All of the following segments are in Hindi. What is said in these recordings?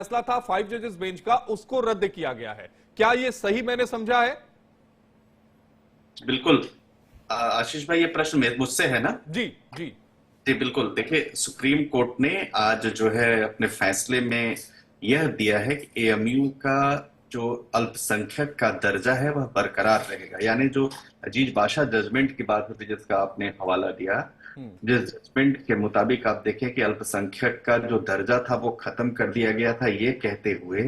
फैसला था 5 जजेस बेंच का, उसको रद्द किया गया है। क्या ये सही मैंने समझा है? बिल्कुल। आशीष भाई, ये प्रश्न मुझसे है ना? जी जी। जी बिल्कुल। देखिए, सुप्रीम कोर्ट ने आज जो है अपने फैसले में यह दिया है कि एएमयू का जो अल्पसंख्यक का दर्जा है वह बरकरार रहेगा। यानी जो अजीज बाशा जजमेंट की बात होती है जिसका आपने हवाला दिया, हम्म। जिस जजमेंट के मुताबिक आप देखें कि अल्पसंख्यक का जो दर्जा था वो खत्म कर दिया गया था, ये कहते हुए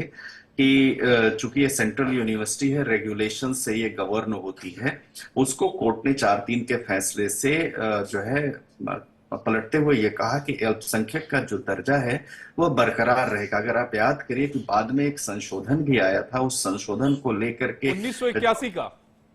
कि चूंकि ये सेंट्रल यूनिवर्सिटी है, रेगुलेशन से ये गवर्न होती है। उसको कोर्ट ने 4-3 के फैसले से जो है पलटते हुए ये कहा कि अल्पसंख्यक का जो दर्जा है वह बरकरार रहेगा। अगर आप याद करिए कि बाद में एक संशोधन भी आया था, उस संशोधन को लेकर के 1981 का।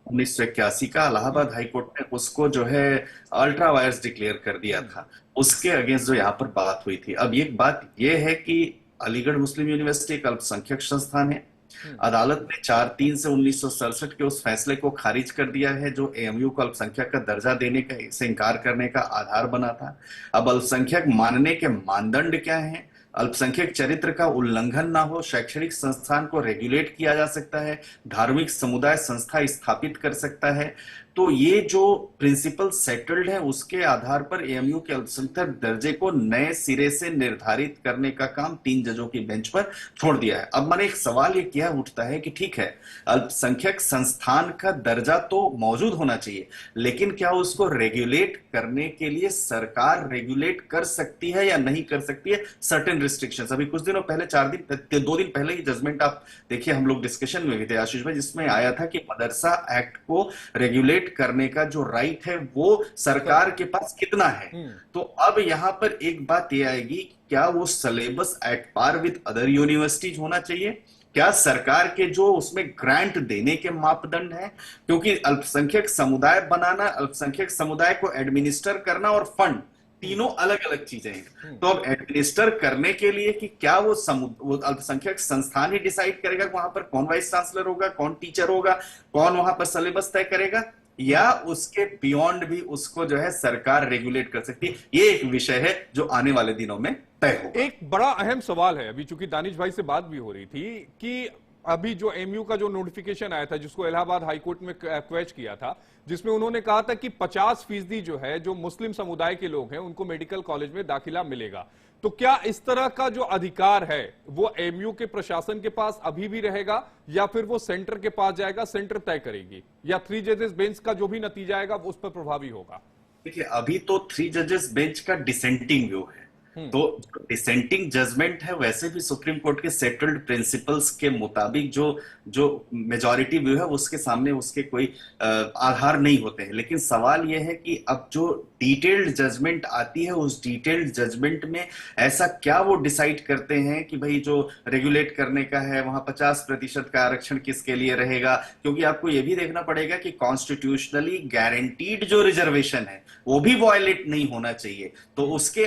1981 का इलाहाबाद हाई कोर्ट ने उसको जो है अल्ट्रा वायर्स डिक्लेयर कर दिया हम्म। था। उसके अगेंस्ट जो यहाँ पर बात हुई थी। अब एक बात यह है कि अलीगढ़ मुस्लिम यूनिवर्सिटी एक अल्पसंख्यक संस्थान है। हम्म। अदालत ने 4-3 से 1967 के उस फैसले को खारिज कर दिया है जो एएमयू को अल्पसंख्यक का दर्जा देने का से इनकार करने का आधार बना था। अब अल्पसंख्यक मानने के मानदंड क्या हैं? अल्पसंख्यक चरित्र का उल्लंघन ना हो, शैक्षणिक संस्थान को रेगुलेट किया जा सकता है, धार्मिक समुदाय संस्था स्थापित कर सकता है। तो ये जो प्रिंसिपल सेटल्ड है उसके आधार पर एएमयू के अल्पसंख्यक दर्जे को नए सिरे से निर्धारित करने का काम 3 जजों की बेंच पर छोड़ दिया है। अब मन एक सवाल ये क्या उठता है कि ठीक है, अल्पसंख्यक संस्थान का दर्जा तो मौजूद होना चाहिए, लेकिन क्या उसको रेगुलेट करने के लिए सरकार रेगुलेट कर सकती है या नहीं कर सकती है? Certain restrictions. अभी कुछ दिनों पहले 2 दिन पहले ही जजमेंट आप देखिए, हम लोग डिस्कशन में भी थे आशीष भाई, जिसमें आया था कि मदरसा एक्ट को रेगुलेट करने का जो राइट है वो सरकार के पास कितना है। हम्म। तो अब यहां पर एक बात यह आएगी, क्या वो syllabus at par with other universities होना चाहिए? क्या सरकार के जो उसमें ग्रांट देने के मापदंड हैं? क्योंकि अल्पसंख्यक समुदाय बनाना, अल्पसंख्यक समुदाय को एडमिनिस्टर करना और फंड, हम्म। तीनों अलग अलग चीजें हैं। हम्म। तो अब एडमिनिस्टर करने के लिए कि क्या वो अल्पसंख्यक संस्थान ही डिसाइड करेगा वहां पर कौन वाइस चांसलर होगा, कौन टीचर होगा, कौन वहां पर सिलेबस तय करेगा, या उसके बियॉन्ड भी उसको जो है सरकार रेगुलेट कर सकती है? ये एक विषय है जो आने वाले दिनों में तय होगा। एक बड़ा अहम सवाल है, अभी चूंकि दानिश भाई से बात भी हो रही थी कि अभी जो एमयू का जो नोटिफिकेशन आया था जिसको इलाहाबाद हाईकोर्ट में क्वेश किया था, जिसमें उन्होंने कहा था कि 50% जो है जो मुस्लिम समुदाय के लोग हैं उनको मेडिकल कॉलेज में दाखिला मिलेगा। तो क्या इस तरह का जो अधिकार है वो एमयू के प्रशासन के पास अभी भी रहेगा या फिर वो सेंटर के पास जाएगा, सेंटर तय करेगी, या 3 जजेस बेंच का जो भी नतीजा आएगा वो उस पर प्रभावी होगा? देखिए, अभी तो 3 जजेस बेंच का डिसेंटिंग व्यू है। हम्म। तो डिसेंटिंग जजमेंट है, वैसे भी सुप्रीम कोर्ट के सेटल्ड प्रिंसिपल्स के मुताबिक जो जो मेजॉरिटी व्यू है उसके सामने उसके कोई आधार नहीं होते हैं। लेकिन सवाल यह है कि अब जो डिटेल्ड जजमेंट आती है, उस डिटेल्ड जजमेंट में ऐसा क्या वो डिसाइड करते हैं कि भाई जो रेगुलेट करने का है वहां 50% का आरक्षण किसके लिए रहेगा? क्योंकि आपको यह भी देखना पड़ेगा कि कॉन्स्टिट्यूशनली गारंटीड जो रिजर्वेशन है वो भी वायलेट नहीं होना चाहिए। तो उसके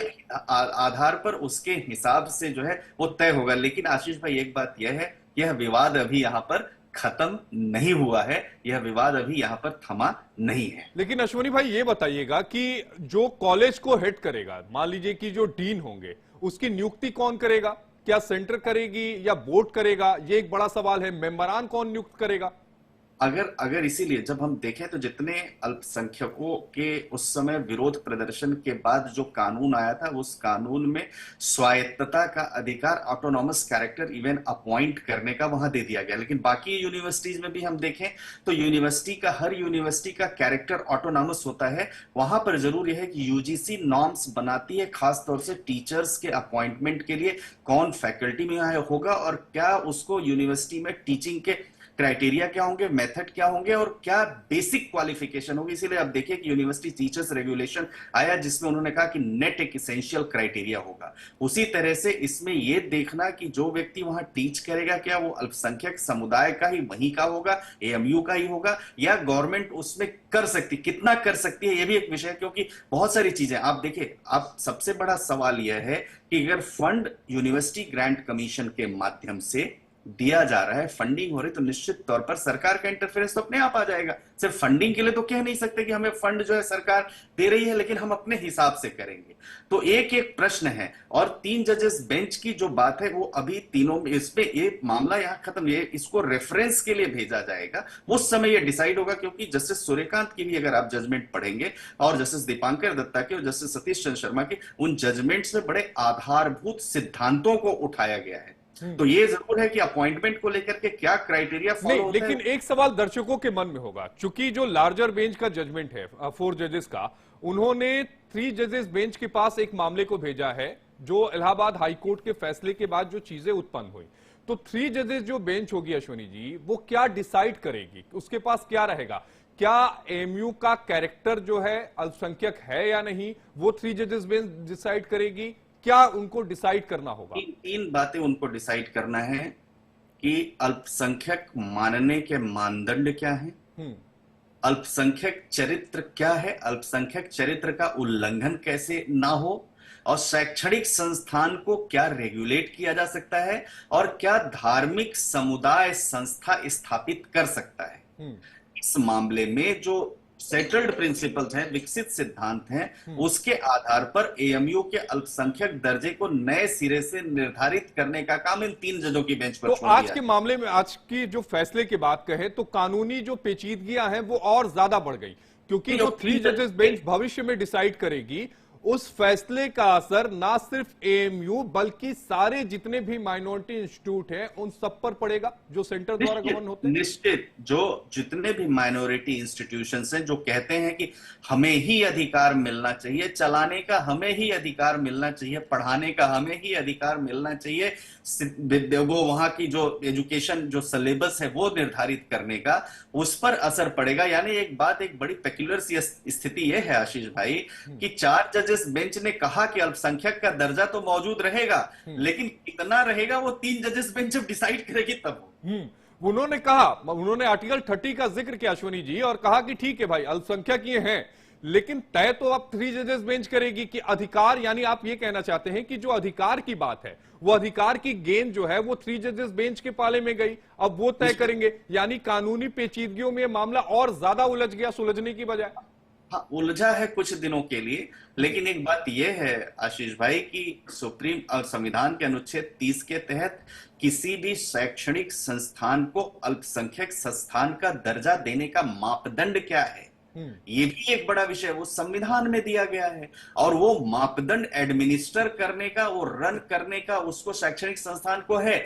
आधार पर, उसके हिसाब से जो है वो तय होगा। लेकिन आशीष भाई, एक बात यह है, यह विवाद अभी यहां पर खत्म नहीं हुआ है, यह विवाद अभी यहां पर थमा नहीं है। लेकिन अश्वनी भाई ये बताइएगा कि जो कॉलेज को हेड करेगा, मान लीजिए कि जो डीन होंगे उसकी नियुक्ति कौन करेगा? क्या सेंटर करेगी या बोर्ड करेगा? ये एक बड़ा सवाल है। मेंबरान कौन नियुक्त करेगा? अगर अगर इसीलिए जब हम देखें तो जितने अल्पसंख्यकों के उस समय विरोध प्रदर्शन के बाद जो कानून आया था, उस कानून में स्वायत्तता का अधिकार, ऑटोनॉमस कैरेक्टर इवन अपॉइंट करने का वहां दे दिया गया। लेकिन बाकी यूनिवर्सिटीज में भी हम देखें तो हर यूनिवर्सिटी का कैरेक्टर ऑटोनॉमस होता है। वहां पर जरूर यह है कि यूजीसी नॉर्म्स बनाती है खासतौर से टीचर्स के अपॉइंटमेंट के लिए, कौन फैकल्टी में होगा और क्या उसको यूनिवर्सिटी में टीचिंग के क्राइटेरिया क्या होंगे, मेथड क्या होंगे और क्या बेसिक क्वालिफिकेशन होगी। इसीलिए आप देखिए कि यूनिवर्सिटी टीचर्स रेगुलेशन आया जिसमें उन्होंने कहा कि नेट एक इसेंशियल क्राइटेरिया होगा। उसी तरह से इसमें यह देखना कि जो व्यक्ति वहां टीच करेगा क्या वो अल्पसंख्यक समुदाय का ही वहीं का होगा, एएमयू का ही होगा, या गवर्नमेंट उसमें कर सकती, कितना कर सकती है, यह भी एक विषय है। क्योंकि बहुत सारी चीजें आप देखिए, आप सबसे बड़ा सवाल यह है कि अगर फंड यूनिवर्सिटी ग्रांट कमीशन के माध्यम से दिया जा रहा है, फंडिंग हो रही, तो निश्चित तौर पर सरकार का इंटरफेरेंस तो अपने आप आ जाएगा। सिर्फ फंडिंग के लिए तो कह नहीं सकते कि हमें फंड जो है सरकार दे रही है, लेकिन हम अपने हिसाब से करेंगे। तो एक एक प्रश्न है। और 3 जजेस बेंच की जो बात है वो अभी तीनों में, इसमें ये मामला यहां खत्म, ये इसको रेफरेंस के लिए भेजा जाएगा, उस समय ये डिसाइड होगा। क्योंकि जस्टिस सूर्यकांत की भी अगर आप जजमेंट पढ़ेंगे और जस्टिस दीपांकर दत्ता के और जस्टिस सतीश चंद्र शर्मा के, उन जजमेंट्स में बड़े आधारभूत सिद्धांतों को उठाया गया है। तो ये जरूर है कि अपॉइंटमेंट को लेकर के क्या क्राइटेरिया फॉलो नहीं, होता है। लेकिन एक सवाल दर्शकों के मन में होगा, चूंकि जो लार्जर बेंच का जजमेंट है 4 जजेस का, उन्होंने 3 जजेस बेंच के पास एक मामले को भेजा है जो इलाहाबाद हाईकोर्ट के फैसले के बाद जो चीजें उत्पन्न हुई। तो 3 जजेस जो बेंच होगी अश्विनी जी, वो क्या डिसाइड करेगी, उसके पास क्या रहेगा? क्या एएमयू का कैरेक्टर जो है अल्पसंख्यक है या नहीं, वो 3 जजेस बेंच डिसाइड करेगी? क्या उनको डिसाइड करना होगा? तीन बातें उनको डिसाइड करना है कि अल्पसंख्यक मानने के मानदंड क्या है, हम्म। अल्पसंख्यक चरित्र क्या है, अल्पसंख्यक चरित्र का उल्लंघन कैसे ना हो, और शैक्षणिक संस्थान को क्या रेगुलेट किया जा सकता है, और क्या धार्मिक समुदाय संस्था स्थापित कर सकता है। हम्म। इस मामले में जो सेटल्ड प्रिंसिपल्स हैं, विकसित सिद्धांत हैं, उसके आधार पर एएमयू के अल्पसंख्यक दर्जे को नए सिरे से निर्धारित करने का काम इन 3 जजों की बेंच पर तो छोड़ आज दिया के है। मामले में, आज की जो फैसले की बात कहें तो कानूनी जो पेचीदगियां हैं वो और ज्यादा बढ़ गई, क्योंकि जो 3 जजेस बेंच भविष्य में डिसाइड करेगी, उस फैसले का असर ना सिर्फ एएमयू बल्कि सारे जितने भी माइनॉरिटी इंस्टीट्यूट हैं उन सब पर पड़ेगा जो सेंटर द्वारा गवर्न होते हैं। निश्चित जो जितने भी माइनॉरिटी इंस्टीट्यूशंस हैं जो कहते हैं कि हमें ही अधिकार मिलना चाहिए, चलाने का हमें ही अधिकार मिलना चाहिए, पढ़ाने का हमें ही अधिकार मिलना चाहिए, वो वहां की जो एजुकेशन जो सिलेबस है वो निर्धारित करने का, उस पर असर पड़ेगा। यानी एक बात, एक बड़ी पेक्युलर सी स्थिति यह है आशीष भाई कि 4 जजेस बेंच ने कहा कि अल्पसंख्यक का दर्जा तो मौजूद रहेगा, लेकिन कितना रहेगा वो 3 जजेस बेंच जब डिसाइड करेगी तब। उन्होंने कहा, उन्होंने आर्टिकल 30 का जिक्र किया अश्विनी जी, और कहा कि ठीक है भाई अल्पसंख्यक ये हैं, लेकिन तय तो अब 3 जजेस बेंच करेगी कि अधिकार, यानी आप ये कहना चाहते हैं कि जो अधिकार की बात है, वो अधिकार की गेंद जो है वो 3 जजेस बेंच के पाले में गई, अब वो तय करेंगे। यानी कानूनी पेचीदगियों में मामला और ज्यादा उलझ गया सुलझने की बजाय। हाँ, उलझा है कुछ दिनों के लिए, लेकिन एक बात यह है आशीष भाई कि सुप्रीम और संविधान के अनुच्छेद 30 के तहत किसी भी शैक्षणिक संस्थान को अल्पसंख्यक संस्थान का दर्जा देने का मापदंड क्या है, ये भी एक बड़ा विषय वो संविधान में दिया गया है। और वो मापदंड एडमिनिस्टर करने का, वो रन करने का उसको शैक्षणिक संस्थान को है।